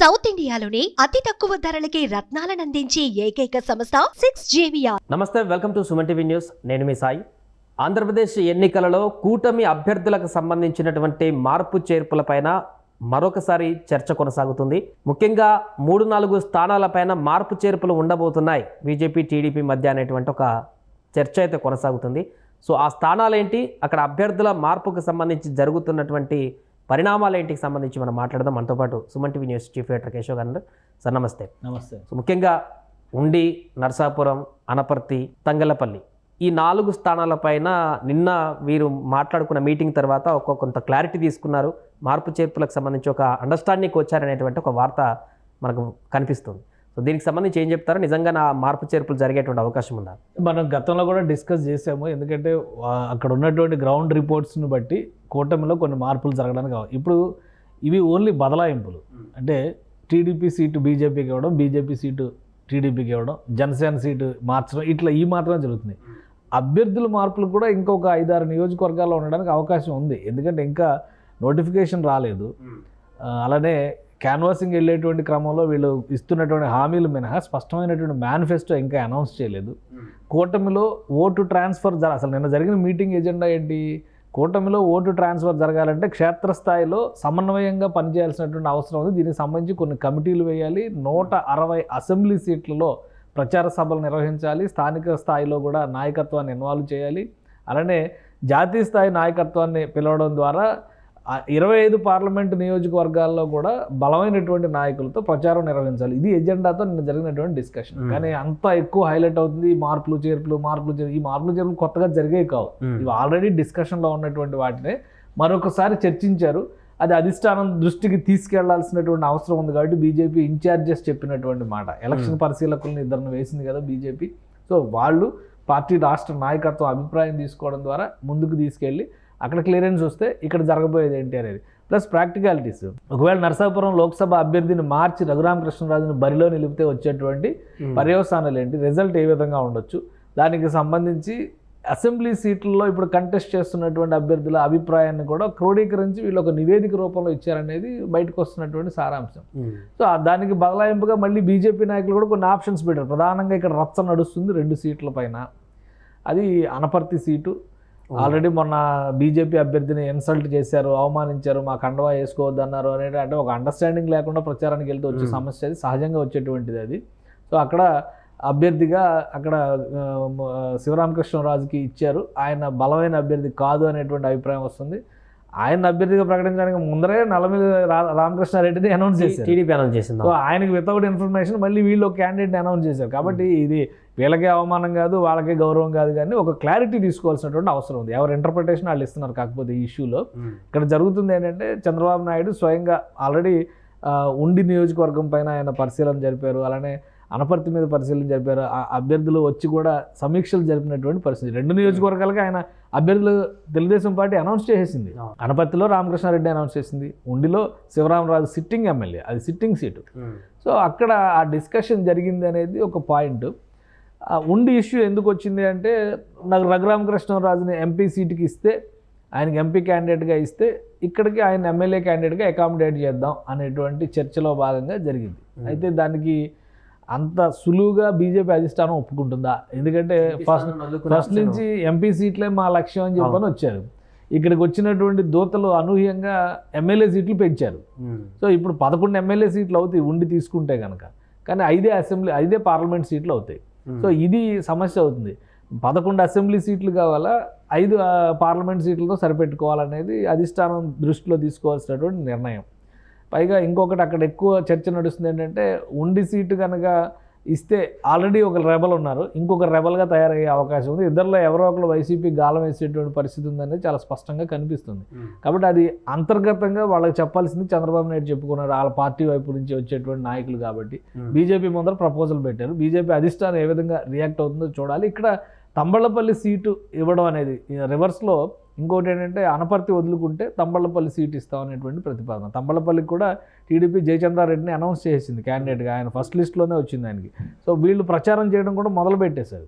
South ఇండియాలోని అతి తక్కువ ధరలకి రత్నాలను అందించే ఏకైక సంస్థ 6JVR. నమస్తే, welcome to Suman TV news. నేను మీ సాయి. ఆంధ్రప్రదేశ్ ఎన్నికలలో కూటమి అభ్యర్థులకు సంబంధించినటువంటి మార్పు చేర్పులపైన మరొకసారి చర్చ కొనసాగుతుంది. ముఖ్యంగా 3-4 స్థానాలపైన మార్పు చేర్పులు ఉండబోతున్నాయి బీజేపీ టీడీపీ మధ్య అనేటువంటి ఒక చర్చ అయితే కొనసాగుతుంది. సో ఆ స్థానాలేంటి, అక్కడ అభ్యర్థుల మార్పుకు సంబంధించి జరుగుతున్నటువంటి పరిణామాలేంటికి సంబంధించి మనం మాట్లాడదాం. మనతో పాటు Suman TV news chief editor Keshav గారు. సార్ నమస్తే. నమస్తే. సో ముఖ్యంగా ఉండి, నరసాపురం, అనపర్తి, తంగలపల్లి ఈ 4 స్థానాలపైన నిన్న వీరు మాట్లాడుకున్న మీటింగ్ తర్వాత కొంత క్లారిటీ తీసుకున్నారు. మార్పు చేర్పులకు సంబంధించి ఒక అండర్స్టాండింగ్కి వచ్చారనేటువంటి ఒక వార్త మనకు కనిపిస్తుంది. సో దీనికి సంబంధించి ఏం చెప్తారో, నిజంగా నా మార్పు చేర్పులు జరిగేటువంటి అవకాశం ఉందా? మనం గతంలో కూడా డిస్కస్ చేసాము. ఎందుకంటే అక్కడ ఉన్నటువంటి గ్రౌండ్ రిపోర్ట్స్ని బట్టి కూటమిలో కొన్ని మార్పులు జరగడానికి ఇప్పుడు ఇవి ఓన్లీ బదలాయింపులు. అంటే టీడీపీ సీటు బీజేపీకి ఇవ్వడం, బీజేపీ సీటు టీడీపీకి ఇవ్వడం, జనసేన సీటు మార్చడం, ఇట్లా ఈ మాత్రమే జరుగుతుంది. అభ్యర్థుల మార్పులు కూడా ఇంకొక 5-6 నియోజకవర్గాల్లో ఉండడానికి అవకాశం ఉంది. ఎందుకంటే ఇంకా నోటిఫికేషన్ రాలేదు. అలానే క్యాన్వాసింగ్ వెళ్ళేటువంటి క్రమంలో వీళ్ళు ఇస్తున్నటువంటి హామీలు మినహా స్పష్టమైనటువంటి మేనిఫెస్టో ఇంకా అనౌన్స్ చేయలేదు. కూటమిలో ఓటు ట్రాన్స్ఫర్ అసలు నిన్న జరిగిన మీటింగ్ ఎజెండా ఏంటి? కూటమిలో ఓటు ట్రాన్స్ఫర్ జరగాలంటే క్షేత్రస్థాయిలో సమన్వయంగా పనిచేయాల్సినటువంటి అవసరం ఉంది. దీనికి సంబంధించి కొన్ని కమిటీలు వేయాలి. 160 అసెంబ్లీ సీట్లలో ప్రచార సభలు నిర్వహించాలి. స్థానిక స్థాయిలో కూడా నాయకత్వాన్ని ఇన్వాల్వ్ చేయాలి. అలానే జాతీయ స్థాయి నాయకత్వాన్ని పిలవడం ద్వారా 25 పార్లమెంటు నియోజకవర్గాల్లో కూడా బలమైనటువంటి నాయకులతో ప్రచారం నిర్వహించాలి. ఇది ఎజెండాతో నిన్న జరిగినటువంటి డిస్కషన్. కానీ అంత ఎక్కువ హైలైట్ అవుతుంది ఈ మార్పులు చేర్పులు. ఈ మార్పులు చేర్పులు కొత్తగా జరిగేవి కావు. ఇవి ఆల్రెడీ డిస్కషన్లో ఉన్నటువంటి వాటినే మరొకసారి చర్చించారు. అది అధిష్టానం దృష్టికి తీసుకెళ్లాల్సినటువంటి అవసరం ఉంది. కాబట్టి బీజేపీ ఇన్ఛార్జెస్ చెప్పినటువంటి మాట, ఎలక్షన్ పరిశీలకులను 2 వేసింది కదా బీజేపీ. సో వాళ్ళు పార్టీ రాష్ట్ర నాయకత్వం అభిప్రాయం తీసుకోవడం ద్వారా ముందుకు తీసుకెళ్ళి అక్కడ క్లియరెన్స్ వస్తే ఇక్కడ జరగబోయేది ఏంటి అనేది. ప్లస్ ప్రాక్టికాలిటీస్, ఒకవేళ నరసాపురం లోక్సభ అభ్యర్థిని మార్చి రఘురామకృష్ణరాజును బరిలో నిలిపితే వచ్చేటువంటి పర్యవసానాలు ఏంటి, రిజల్ట్ ఏ విధంగా ఉండొచ్చు, దానికి సంబంధించి అసెంబ్లీ సీట్లలో ఇప్పుడు కంటెస్ట్ చేస్తున్నటువంటి అభ్యర్థుల అభిప్రాయాన్ని కూడా క్రోడీకరించి వీళ్ళు ఒక నివేదిక రూపంలో ఇచ్చారనేది బయటకు వస్తున్నటువంటి సారాంశం. సో దానికి బదలాయింపుగా మళ్ళీ బీజేపీ నాయకులు కూడా కొన్ని ఆప్షన్స్ పెట్టారు. ప్రధానంగా ఇక్కడ రచ్చ నడుస్తుంది 2 సీట్ల పైన. అది అనపర్తి సీటు. ఆల్రెడీ మొన్న బీజేపీ అభ్యర్థిని ఇన్సల్ట్ చేశారు, అవమానించారు, మా కండవా వేసుకోవద్దు అన్నారు అనేది. అంటే ఒక అండర్స్టాండింగ్ లేకుండా ప్రచారానికి వెళ్తే వచ్చే సమస్య, అది సహజంగా వచ్చేటువంటిది అది. సో అక్కడ అభ్యర్థిగా అక్కడ శివరామకృష్ణరాజుకి ఇచ్చారు. ఆయన బలమైన అభ్యర్థి కాదు అనేటువంటి అభిప్రాయం వస్తుంది. ఆయన అభ్యర్థిగా ప్రకటించడానికి ముందరే నల్లమిల్లి రామకృష్ణారెడ్డిని అనౌన్స్ చేశారు, టీడీపీ అనౌన్స్ చేసింది. సో ఆయనకి వితౌట్ ఇన్ఫర్మేషన్ మళ్ళీ వీళ్ళు ఒక క్యాండిడేట్ని అనౌన్స్ చేశారు. కాబట్టి ఇది వీళ్ళకే అవమానం కాదు, వాళ్ళకే గౌరవం కాదు, కానీ ఒక క్లారిటీ తీసుకోవాల్సినటువంటి అవసరం ఉంది. ఎవరు ఇంటర్ప్రిటేషన్ వాళ్ళు ఇస్తున్నారు. కాకపోతే ఈ ఇష్యూలో ఇక్కడ జరుగుతుంది ఏంటంటే, చంద్రబాబు నాయుడు స్వయంగా ఆల్రెడీ ఉండి నియోజకవర్గం పైన ఆయన పరిశీలన జరిపారు. అలానే అనపర్తి మీద పరిశీలన జరిపారు. ఆ అభ్యర్థులు వచ్చి కూడా సమీక్షలు జరిపినటువంటి పరిస్థితి. 2 నియోజకవర్గాలకి ఆయన అభ్యర్థులు తెలుగుదేశం పార్టీ అనౌన్స్ చేసేసింది. అనపర్తిలో రామకృష్ణారెడ్డి అనౌన్స్ చేసింది, ఉండిలో శివరామరాజు సిట్టింగ్ ఎమ్మెల్యే, అది సిట్టింగ్ సీటు. సో అక్కడ ఆ డిస్కషన్ జరిగింది అనేది ఒక పాయింట్. ఉండి ఇష్యూ ఎందుకు వచ్చింది అంటే, నాకు రఘురామకృష్ణరాజుని ఎంపీ సీటుకి ఇస్తే, ఆయనకి ఎంపీ క్యాండిడేట్గా ఇస్తే ఇక్కడికి ఆయన ఎమ్మెల్యే క్యాండిడేట్గా అకామిడేట్ చేద్దాం అనేటువంటి చర్చలో భాగంగా జరిగింది. అయితే దానికి అంత సులువుగా బీజేపీ అధిష్టానం ఒప్పుకుంటుందా? ఎందుకంటే ఫస్ట్ నుంచి ఎంపీ సీట్లే మా లక్ష్యం అని చెప్పని వచ్చారు. ఇక్కడికి వచ్చినటువంటి దూతలు అనూహ్యంగా ఎమ్మెల్యే సీట్లు పెంచారు. సో ఇప్పుడు 11 ఎమ్మెల్యే సీట్లు అవుతాయి ఉండి తీసుకుంటే కనుక, కానీ 5 పార్లమెంట్ సీట్లు అవుతాయి. సో ఇది సమస్య అవుతుంది. 11 అసెంబ్లీ సీట్లు కావాలా, 5 పార్లమెంట్ సీట్లతో సరిపెట్టుకోవాలనేది అధిష్టానం దృష్టిలో తీసుకోవాల్సినటువంటి నిర్ణయం. పైగా ఇంకొకటి అక్కడ ఎక్కువ చర్చ నడుస్తుంది ఏంటంటే, ఉండి సీటు కనుక ఇస్తే ఆల్రెడీ ఒక రెబల్ ఉన్నారు, ఇంకొక రెబల్గా తయారయ్యే అవకాశం ఉంది. ఇద్దరిలో ఎవరో ఒకరు వైసీపీ గాలం వేసేటువంటి పరిస్థితి ఉందనేది చాలా స్పష్టంగా కనిపిస్తుంది. కాబట్టి అది అంతర్గతంగా వాళ్ళకి చెప్పాల్సింది చంద్రబాబు నాయుడు చెప్పుకున్నారు, వాళ్ళ పార్టీ వైపు నుంచి వచ్చేటువంటి నాయకులు. కాబట్టి బీజేపీ ముందర ప్రపోజల్ పెట్టారు. బీజేపీ అధిష్టానం ఏ విధంగా రియాక్ట్ అవుతుందో చూడాలి. ఇక్కడ తంబళ్లపల్లి సీటు ఇవ్వడం అనేది రివర్స్లో ఇంకోటి ఏంటంటే, అనపర్తి వదులుకుంటే తంబళ్లపల్లి సీట్ ఇస్తామనేటువంటి ప్రతిపాదన. తంబళ్లపల్లికి కూడా టీడీపీ జయచంద్రారెడ్డిని అనౌన్స్ చేసింది క్యాండిడేట్గా, ఆయన ఫస్ట్ లిస్ట్లోనే వచ్చింది ఆయనకి. సో వీళ్ళు ప్రచారం చేయడం కూడా మొదలు పెట్టేశారు.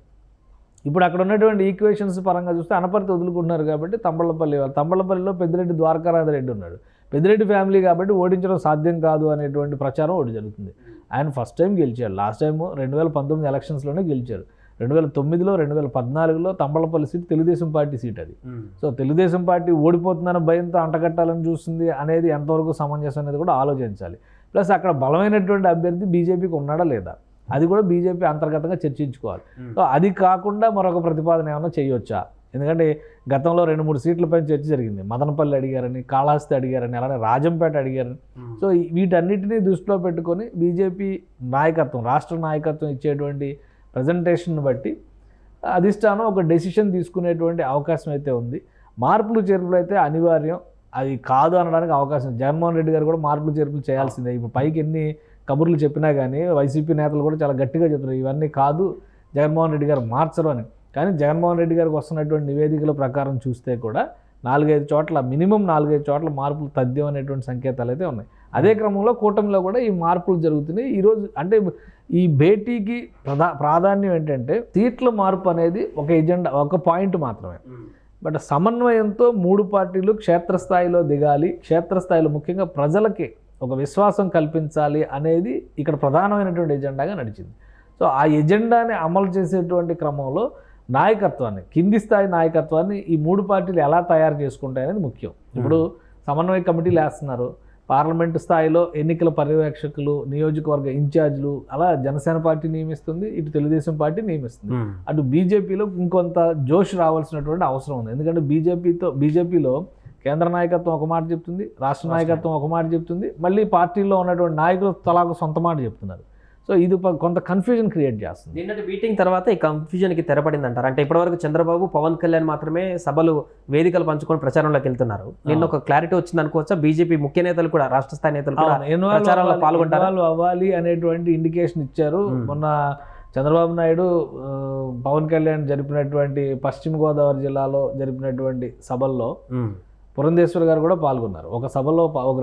ఇప్పుడు అక్కడ ఉన్నటువంటి ఈక్వేషన్స్ పరంగా చూస్తే అనపర్తి వదులుకుంటున్నారు కాబట్టి తంబళ్లపల్లిలో పెద్దిరెడ్డి ద్వారకానాథ్ రెడ్డి ఉన్నాడు. పెద్దిరెడ్డి ఫ్యామిలీ కాబట్టి ఓడించడం సాధ్యం కాదు అనేటువంటి ప్రచారం ఒకటి జరుగుతుంది. ఆయన ఫస్ట్ టైం గెలిచారు, లాస్ట్ టైం 2019 ఎలక్షన్స్లోనే గెలిచారు. 2009లో 2014లో Thamballapalle seat Telugu Desam party seat అది. సో తెలుగుదేశం పార్టీ ఓడిపోతుందన్న భయంతో అంటగట్టాలని చూస్తుంది అనేది ఎంతవరకు సమంజసం అనేది కూడా ఆలోచించాలి. ప్లస్ అక్కడ బలమైనటువంటి అభ్యర్థి బీజేపీకి ఉన్నాడా లేదా అది కూడా బీజేపీ అంతర్గతంగా చర్చించుకోవాలి. సో అది కాకుండా మరొక ప్రతిపాదన ఏమైనా చేయొచ్చా? ఎందుకంటే గతంలో 2-3 సీట్లపై చర్చ జరిగింది. మదనపల్లి అడిగారని, కాళహస్తి అడిగారని, అలానే రాజంపేట అడిగారని. సో వీటన్నిటినీ దృష్టిలో పెట్టుకొని బీజేపీ నాయకత్వం, రాష్ట్ర నాయకత్వం ఇచ్చేటువంటి ప్రజెంటేషన్ బట్టి అధిష్టానం ఒక డెసిషన్ తీసుకునేటువంటి అవకాశం అయితే ఉంది. మార్పులు చేర్పులు అయితే అనివార్యం, అది కాదు అనడానికి అవకాశం. జగన్మోహన్ రెడ్డి గారు కూడా మార్పులు చేర్పులు చేయాల్సిందే. ఇప్పుడు పైకి ఎన్ని కబుర్లు చెప్పినా కానీ వైసీపీ నేతలు కూడా చాలా గట్టిగా చెప్తున్నారు ఇవన్నీ కాదు, జగన్మోహన్ రెడ్డి గారు మార్చరు అని. కానీ జగన్మోహన్ రెడ్డి గారికి వస్తున్నటువంటి నివేదికల ప్రకారం చూస్తే కూడా 4-5 చోట్ల, మినిమం 4-5 చోట్ల మార్పులు తథ్యం అనేటువంటి సంకేతాలు అయితే ఉన్నాయి. అదే క్రమంలో కూటమిలో కూడా ఈ మార్పులు జరుగుతున్నాయి. ఈరోజు అంటే ఈ భేటీకి ప్రాధాన్యం ఏంటంటే సీట్ల మార్పు అనేది ఒక ఎజెండా, ఒక పాయింట్ మాత్రమే. బట్ సమన్వయంతో 3 పార్టీలు క్షేత్రస్థాయిలో దిగాలి, క్షేత్రస్థాయిలో ముఖ్యంగా ప్రజలకి ఒక విశ్వాసం కల్పించాలి అనేది ఇక్కడ ప్రధానమైనటువంటి ఎజెండాగా నడిచింది. సో ఆ ఎజెండాని అమలు చేసేటువంటి క్రమంలో నాయకత్వాన్ని, కింది స్థాయి నాయకత్వాన్ని ఈ 3 పార్టీలు ఎలా తయారు చేసుకుంటాయనేది ముఖ్యం. ఇప్పుడు సమన్వయ కమిటీలు వేస్తున్నారు, పార్లమెంటు స్థాయిలో ఎన్నికల పర్యవేక్షకులు, నియోజకవర్గ ఇన్ఛార్జీలు అలా జనసేన పార్టీ నియమిస్తుంది, ఇటు తెలుగుదేశం పార్టీ నియమిస్తుంది. అటు బీజేపీలో ఇంకొంత జోష్ రావాల్సినటువంటి అవసరం ఉంది. ఎందుకంటే బీజేపీలో కేంద్ర నాయకత్వం ఒక మాట చెప్తుంది, రాష్ట్ర నాయకత్వం ఒక మాట చెప్తుంది, మళ్ళీ పార్టీల్లో ఉన్నటువంటి నాయకులు తలాకు సొంత మాట చెప్తున్నారు. సో ఇది కొంత కన్ఫ్యూజన్ క్రియేట్ చేస్తుంది. నిన్నటి మీటింగ్ తర్వాత ఈ కన్ఫ్యూజన్కి తెరపడింది అంటారు. అంటే ఇప్పటివరకు చంద్రబాబు, పవన్ కళ్యాణ్ మాత్రమే సభలు, వేదికలు పంచుకొని ప్రచారంలోకి వెళ్తున్నారు. నిన్న ఒక క్లారిటీ వచ్చింది అనుకోవచ్చా? బీజేపీ ముఖ్య నేతలు కూడా, రాష్ట్ర స్థాయి నేతలు కూడా ప్రచారంలో పాల్గొంటారు, అవ్వాలి అనేటువంటి ఇండికేషన్ ఇచ్చారు. మొన్న చంద్రబాబు నాయుడు పవన్ కళ్యాణ్ జరిపినటువంటి పశ్చిమ గోదావరి జిల్లాలో జరిపినటువంటి సభల్లో పురంధేశ్వర్ గారు కూడా పాల్గొన్నారు. ఒక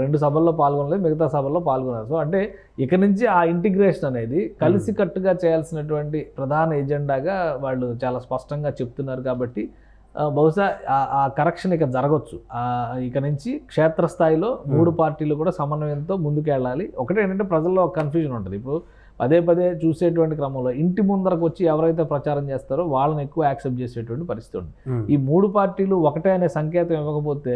2 సభల్లో పాల్గొనలేదు, మిగతా సభల్లో పాల్గొన్నారు. సో అంటే ఇక నుంచి ఆ ఇంటిగ్రేషన్ అనేది కలిసికట్టుగా చేయాల్సినటువంటి ప్రధాన ఎజెండాగా వాళ్ళు చాలా స్పష్టంగా చెప్తున్నారు. కాబట్టి బహుశా ఆ కరెక్షన్ ఇక జరగవచ్చు. ఇక నుంచి క్షేత్రస్థాయిలో 3 పార్టీలు కూడా సమన్వయంతో ముందుకెళ్ళాలి. ఒకటి ఏంటంటే ప్రజల్లో కన్ఫ్యూజన్ ఉంటుంది. ఇప్పుడు పదే చూసేటువంటి క్రమంలో ఇంటి ముందరకు వచ్చి ఎవరైతే ప్రచారం చేస్తారో వాళ్ళని ఎక్కువ యాక్సెప్ట్ చేసేటువంటి పరిస్థితి ఉంది. ఈ 3 పార్టీలు ఒకటే అనే సంకేతం ఇవ్వకపోతే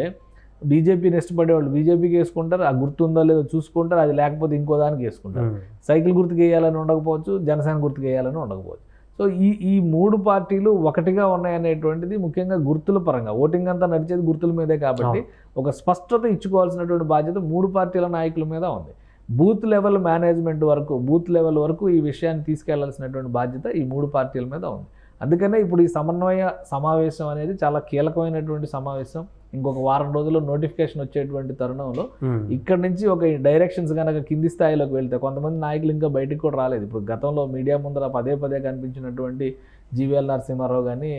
బీజేపీని ఇష్టపడేవాళ్ళు బీజేపీకి వేసుకుంటారు, ఆ గుర్తు ఉందో లేదో చూసుకుంటారు, అది లేకపోతే ఇంకో దానికి వేసుకుంటారు. సైకిల్ గుర్తుకు వేయాలని ఉండకపోవచ్చు, జనసేన గుర్తుకు వేయాలని ఉండకపోవచ్చు. సో ఈ 3 పార్టీలు ఒకటిగా ఉన్నాయనేటువంటిది ముఖ్యంగా గుర్తుల పరంగా, ఓటింగ్ అంతా నడిచేది గుర్తుల మీదే కాబట్టి ఒక స్పష్టత ఇచ్చుకోవాల్సినటువంటి బాధ్యత 3 పార్టీల నాయకుల మీద ఉంది. బూత్ లెవెల్ మేనేజ్మెంట్ వరకు, బూత్ లెవెల్ వరకు ఈ విషయాన్ని తీసుకెళ్లాల్సినటువంటి బాధ్యత ఈ 3 పార్టీల మీద ఉంది. అందుకనే ఇప్పుడు ఈ సమన్వయ సమావేశం అనేది చాలా కీలకమైనటువంటి సమావేశం. ఇంకొక వారం రోజుల్లో నోటిఫికేషన్ వచ్చేటువంటి తరుణంలో ఇక్కడ నుంచి ఒక డైరెక్షన్స్ కనుక కింది స్థాయిలోకి వెళ్తే, కొంతమంది నాయకులు ఇంకా బయటికి కూడా రాలేదు. ఇప్పుడు గతంలో మీడియా ముందర పదే కనిపించినటువంటి జీవీఎల్ నరసింహారావు కానీ,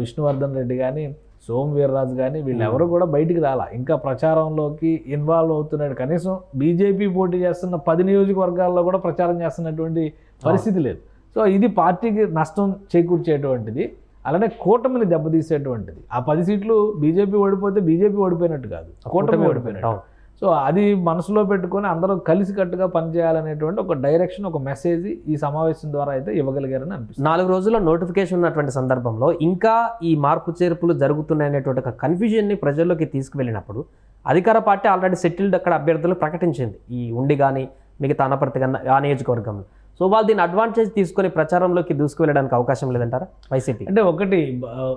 విష్ణువర్ధన్ రెడ్డి కానీ, సోము వీర్రాజు కానీ వీళ్ళెవరూ కూడా బయటికి రాలా, ఇంకా ప్రచారంలోకి ఇన్వాల్వ్ అవుతున్నాడు. కనీసం బీజేపీ పోటీ చేస్తున్న 10 నియోజకవర్గాల్లో కూడా ప్రచారం చేస్తున్నటువంటి పరిస్థితి లేదు. సో ఇది పార్టీకి నష్టం చేకూర్చేటువంటిది, అలానే కూటమిని దెబ్బతీసేటువంటిది. ఆ 10 సీట్లు బీజేపీ ఓడిపోతే బీజేపీ ఓడిపోయినట్టు కాదు, కూటమి ఓడిపోయినట్టు. సో అది మనసులో పెట్టుకొని అందరూ కలిసికట్టుగా పనిచేయాలనేటువంటి ఒక డైరెక్షన్, ఒక మెసేజ్ ఈ సమావేశం ద్వారా అయితే ఇవ్వగలిగారని అనిపిస్తుంది. 4 రోజుల్లో నోటిఫికేషన్ ఉన్నటువంటి సందర్భంలో ఇంకా ఈ మార్పు చేర్పులు జరుగుతున్నాయనేటువంటి ఒక కన్ఫ్యూజన్ని ప్రజల్లోకి తీసుకువెళ్ళినప్పుడు అధికార పార్టీ ఆల్రెడీ సెటిల్డ్ అక్కడ అభ్యర్థులు ప్రకటించింది, ఈ ఉండి కానీ మిగతా అనపర్తి కానీ ఆ నియోజకవర్గంలో. సో వాళ్ళు దీన్ని అడ్వాంటేజ్ తీసుకొని ప్రచారంలోకి దూసుకువెళ్ళడానికి అవకాశం లేదంటారా వైసీపీ? అంటే ఒకటి,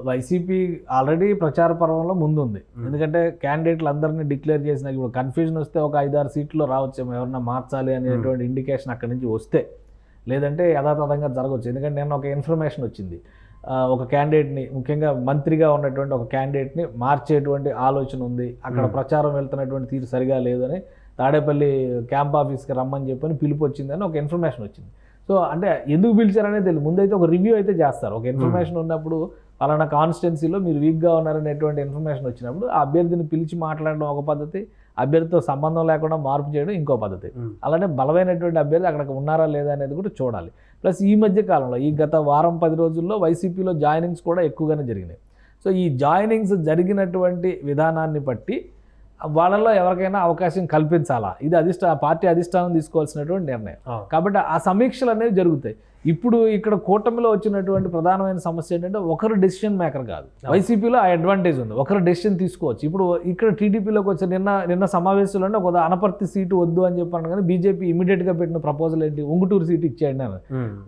వైసీపీ ఆల్రెడీ ప్రచార పర్వంలో ముందుంది. ఎందుకంటే క్యాండిడేట్లు అందరినీ డిక్లేర్ చేసిన, ఇప్పుడు కన్ఫ్యూజన్ వస్తే ఒక 5-6 సీట్లు రావచ్చేమో, ఎవరన్నా మార్చాలి అనేటువంటి ఇండికేషన్ అక్కడి నుంచి వస్తే, లేదంటే యథాతథంగా జరగవచ్చు. ఎందుకంటే నేను ఒక ఇన్ఫర్మేషన్ వచ్చింది, ఒక క్యాండిడేట్ని, ముఖ్యంగా మంత్రిగా ఉన్నటువంటి ఒక క్యాండిడేట్ని మార్చేటువంటి ఆలోచన ఉంది, అక్కడ ప్రచారం వెళ్తున్నటువంటి తీరు సరిగా లేదని తాడేపల్లి క్యాంప్ ఆఫీస్కి రమ్మని చెప్పని పిలుపు వచ్చిందని ఒక ఇన్ఫర్మేషన్ వచ్చింది. సో అంటే ఎందుకు పిలిచారనేది తెలియదు. ముందైతే ఒక రివ్యూ అయితే చేస్తారు. ఒక ఇన్ఫర్మేషన్ ఉన్నప్పుడు పలానా కాన్స్టిట్యున్సీలో మీరు వీక్గా ఉన్నారనేటువంటి ఇన్ఫర్మేషన్ వచ్చినప్పుడు ఆ అభ్యర్థిని పిలిచి మాట్లాడడం ఒక పద్ధతి, అభ్యర్థితో సంబంధం లేకుండా మార్పు చేయడం ఇంకో పద్ధతి. అలానే బలమైనటువంటి అభ్యర్థి అక్కడ ఉన్నారా లేదా అనేది కూడా చూడాలి. ప్లస్ ఈ మధ్య కాలంలో ఈ గత వారం 10 రోజుల్లో వైసీపీలో జాయినింగ్స్ కూడా ఎక్కువగానే జరిగినాయి. సో ఈ జాయినింగ్స్ జరిగినటువంటి విధానాన్ని బట్టి వాళ్ళలో ఎవరికైనా అవకాశం కల్పించాలా, ఇది పార్టీ అధిష్టానం తీసుకోవాల్సినటువంటి నిర్ణయం. కాబట్టి ఆ సమీక్షలు అనేవి జరుగుతాయి. ఇప్పుడు ఇక్కడ కూటమిలో వచ్చినటువంటి ప్రధానమైన సమస్య ఏంటంటే ఒకరు డెసిషన్ మేకర్ కాదు. వైసీపీలో ఆ అడ్వాంటేజ్ ఉంది, ఒకరు డెసిషన్ తీసుకోవచ్చు. ఇప్పుడు ఇక్కడ టీడీపీలోకి వచ్చే నిన్న సమావేశంలో ఒక అనపర్తి సీటు వద్దు అని చెప్పాను, కానీ బీజేపీ ఇమీడియట్గా పెట్టిన ప్రపోజల్ ఏంటి, ఉంగుటూరు సీటు ఇచ్చేయండి అని.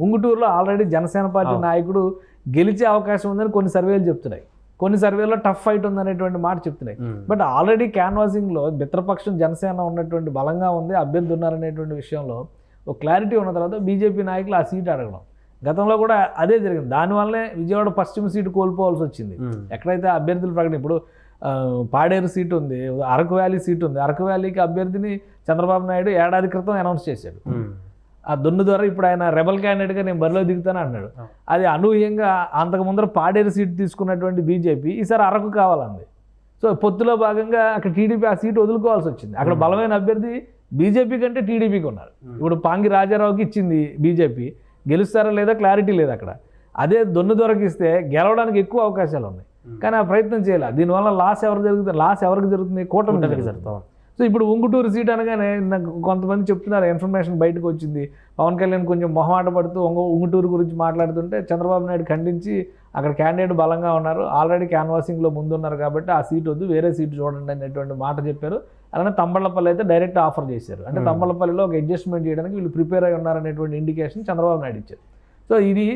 ఉంగుటూరులో ఆల్రెడీ జనసేన పార్టీ నాయకుడు గెలిచే అవకాశం ఉందని కొన్ని సర్వేలు చెప్తున్నాయి, కొన్ని సర్వేలో టఫ్ ఫైట్ ఉందనేటువంటి మాట చెప్తున్నాయి. బట్ ఆల్రెడీ క్యాన్వాసింగ్లో మిత్రపక్షం జనసేన ఉన్నటువంటి బలంగా ఉంది, అభ్యర్థి ఉన్నారనేటువంటి విషయంలో ఒక క్లారిటీ ఉన్న తర్వాత బీజేపీ నాయకులు ఆ సీట్ అడగడం, గతంలో కూడా అదే జరిగింది. దానివల్లనే విజయవాడ పశ్చిమ సీటు కోల్పోవాల్సి వచ్చింది. ఎక్కడైతే అభ్యర్థులు ప్రకటన, ఇప్పుడు పాడేరు సీటు ఉంది, అరకు వ్యాలీ సీటు ఉంది, అరకు వ్యాలీకి అభ్యర్థిని చంద్రబాబు నాయుడు ఏడాది క్రితం అనౌన్స్ చేశాడు. ఆ దొన్ను ద్వారా ఇప్పుడు ఆయన రెబల్ క్యాండిడేట్గా నేను బరిలో దిగుతాను అన్నాడు. అది అనూహ్యంగా అంతకు ముందర పాడేరు సీటు తీసుకున్నటువంటి బీజేపీ ఈసారి అరకు కావాలంది. సో పొత్తులో భాగంగా అక్కడ టీడీపీ ఆ సీటు వదులుకోవాల్సి వచ్చింది. అక్కడ బలమైన అభ్యర్థి బీజేపీ కంటే టీడీపీకి ఉన్నారు. ఇప్పుడు పాంగి రాజారావుకి ఇచ్చింది బీజేపీ, గెలుస్తారా లేదా క్లారిటీ లేదు అక్కడ. అదే దొన్ను దొరకు ఇస్తే గెలవడానికి ఎక్కువ అవకాశాలు ఉన్నాయి, కానీ ఆ ప్రయత్నం చేయాలి. దీనివల్ల లాస్ ఎవరికి జరుగుతుంది, కూటమికి జరుగుతుంది. సో ఇప్పుడు ఉంగుటూరు సీట్ అనగానే నాకు కొంతమంది చెప్తున్నారు, ఇన్ఫర్మేషన్ బయటకు వచ్చింది, పవన్ కళ్యాణ్ కొంచెం మొహమాట పడుతూ ఉంగుటూరు గురించి మాట్లాడుతుంటే చంద్రబాబు నాయుడు ఖండించి అక్కడ క్యాండిడేట్ బలంగా ఉన్నారు, ఆల్రెడీ క్యాన్వాసింగ్లో ముందున్నారు కాబట్టి ఆ సీట్ వద్దు, వేరే సీట్ చూడండి అనేటువంటి మాట చెప్పారు. అలానే తంబళ్ళపల్లి అయితే డైరెక్ట్ ఆఫర్ చేశారు. అంటే తంబళ్ళపల్లిలో ఒక అడ్జస్ట్మెంట్ చేయడానికి వీళ్ళు ప్రిపేర్ అయి ఉన్నారనేటువంటి ఇండికేషన్ చంద్రబాబు నాయుడు ఇచ్చారు. సో ఇది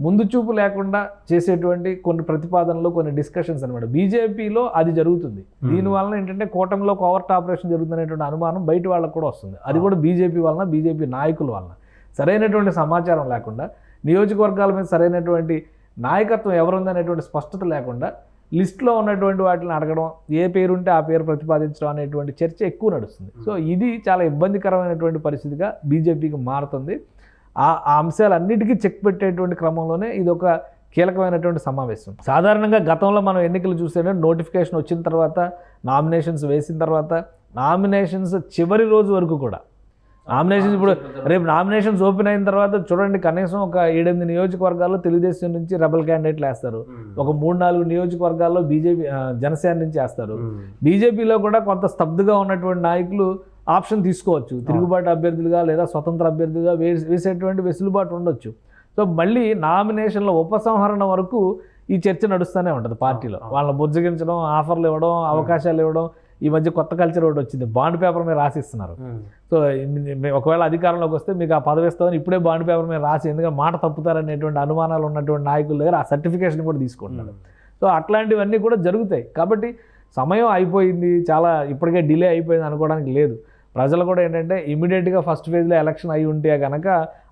ముందు చూపు లేకుండా చేసేటువంటి కొన్ని ప్రతిపాదనలు, కొన్ని డిస్కషన్స్ అనమాట. బీజేపీలో అది జరుగుతుంది. దీనివల్ల ఏంటంటే కూటమిలో కోవర్ట్ ఆపరేషన్ జరుగుతుందనేటువంటి అనుమానం బయట వాళ్ళకు కూడా వస్తుంది. అది కూడా బీజేపీ వలన, బీజేపీ నాయకుల వలన. సరైనటువంటి సమాచారం లేకుండా, నియోజకవర్గాల మీద సరైనటువంటి నాయకత్వం ఎవరుందనేటువంటి స్పష్టత లేకుండా లిస్ట్లో ఉన్నటువంటి వాటిని అడగడం, ఏ పేరు ఉంటే ఆ పేరు ప్రతిపాదించడం అనేటువంటి చర్చ ఎక్కువ నడుస్తుంది. సో ఇది చాలా ఇబ్బందికరమైనటువంటి పరిస్థితిగా బీజేపీకి మారుతుంది. ఆ అంశాలన్నిటికీ చెక్ పెట్టేటువంటి క్రమంలోనే ఇది ఒక కీలకమైనటువంటి సమావేశం. సాధారణంగా గతంలో మనం ఎన్నికలు చూస్తే నోటిఫికేషన్ వచ్చిన తర్వాత, నామినేషన్స్ వేసిన తర్వాత, నామినేషన్స్ చివరి రోజు వరకు కూడా నామినేషన్స్, ఇప్పుడు రేపు నామినేషన్స్ ఓపెన్ అయిన తర్వాత చూడండి, కనీసం ఒక 7-8 నియోజకవర్గాల్లో తెలుగుదేశం నుంచి రెబల్ క్యాండిడేట్లు వేస్తారు, ఒక 3-4 నియోజకవర్గాల్లో బీజేపీ జనసేన నుంచి వేస్తారు. బీజేపీలో కూడా కొంత స్తబ్దుగా ఉన్నటువంటి నాయకులు ఆప్షన్ తీసుకోవచ్చు, తిరుగుబాటు అభ్యర్థులుగా లేదా స్వతంత్ర అభ్యర్థులుగా వేసేటువంటి వెసులుబాటు ఉండొచ్చు. సో మళ్ళీ నామినేషన్ల ఉపసంహరణ వరకు ఈ చర్చ నడుస్తూనే ఉంటుంది పార్టీలో. వాళ్ళని బుజ్జగించడం, ఆఫర్లు ఇవ్వడం, అవకాశాలు ఇవ్వడం. ఈ మధ్య కొత్త కల్చర్ ఒకటి వచ్చింది, బాండ్ పేపర్ మీద రాసిస్తున్నారు. సో ఒకవేళ అధికారంలోకి వస్తే మీకు ఆ పదవి ఇస్తామని ఇప్పుడే బాండ్ పేపర్ మీద రాసి, ఎందుకంటే మాట తప్పుతారనేటువంటి అనుమానాలు ఉన్నటువంటి నాయకుల దగ్గర ఆ సర్టిఫికేషన్ కూడా తీసుకుంటున్నారు. సో అట్లాంటివన్నీ కూడా జరుగుతాయి. కాబట్టి సమయం అయిపోయింది, చాలా ఇప్పటికే డిలే అయిపోయింది అనుకోవడానికి లేదు. ప్రజలు కూడా ఏంటంటే ఇమీడియట్గా ఫస్ట్ ఫేజ్లో ఎలక్షన్ అయి ఉంటే కనుక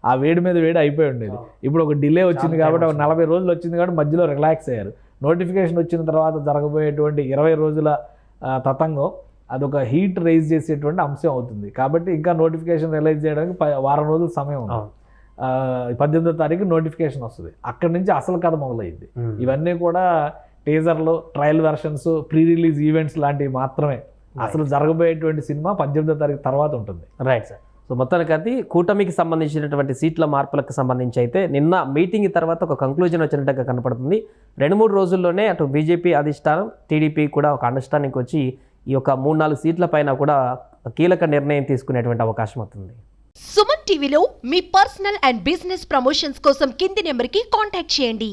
ఆ వేడి మీద వేడి అయిపోయి ఉండేది. ఇప్పుడు ఒక డిలే వచ్చింది కాబట్టి, ఒక 40 రోజులు వచ్చింది కాబట్టి మధ్యలో రిలాక్స్ అయ్యారు. నోటిఫికేషన్ వచ్చిన తర్వాత జరగబోయేటువంటి 20 రోజుల తతంగం అదొక హీట్ రైజ్ చేసేటువంటి అంశం అవుతుంది. కాబట్టి ఇంకా నోటిఫికేషన్ రిలీజ్ చేయడానికి 1 వారం రోజుల సమయం ఉంది. 18వ తారీఖు నోటిఫికేషన్ వస్తుంది. అక్కడి నుంచి అసలు కథ మొదలైంది. ఇవన్నీ కూడా టీజర్లు, trial versions, pre release events లాంటివి మాత్రమే. అసలు జరగబోయేటువంటి సినిమా 18వ తారీఖు తర్వాత ఉంటుంది. Right sir. సో మొత్తానికి అది కూటమికి సంబంధించినటువంటి సీట్ల మార్పులకు సంబంధించి అయితే నిన్న మీటింగ్ తర్వాత ఒక కంక్లూజన్ వచ్చినట్టుగా కనపడుతుంది. 2-3 రోజుల్లోనే అటు బీజేపీ అధిష్టానం, టీడీపీ కూడా ఒక అండర్స్టాండింగ్కి వచ్చి ఈ యొక్క 3-4 సీట్ల పైన కూడా కీలక నిర్ణయం తీసుకునేటువంటి అవకాశం అవుతుంది. సుమన్ టీవీలో మీ పర్సనల్ అండ్ బిజినెస్ ప్రమోషన్స్ కోసం కింది నెంబర్కి కాంటాక్ట్ చేయండి.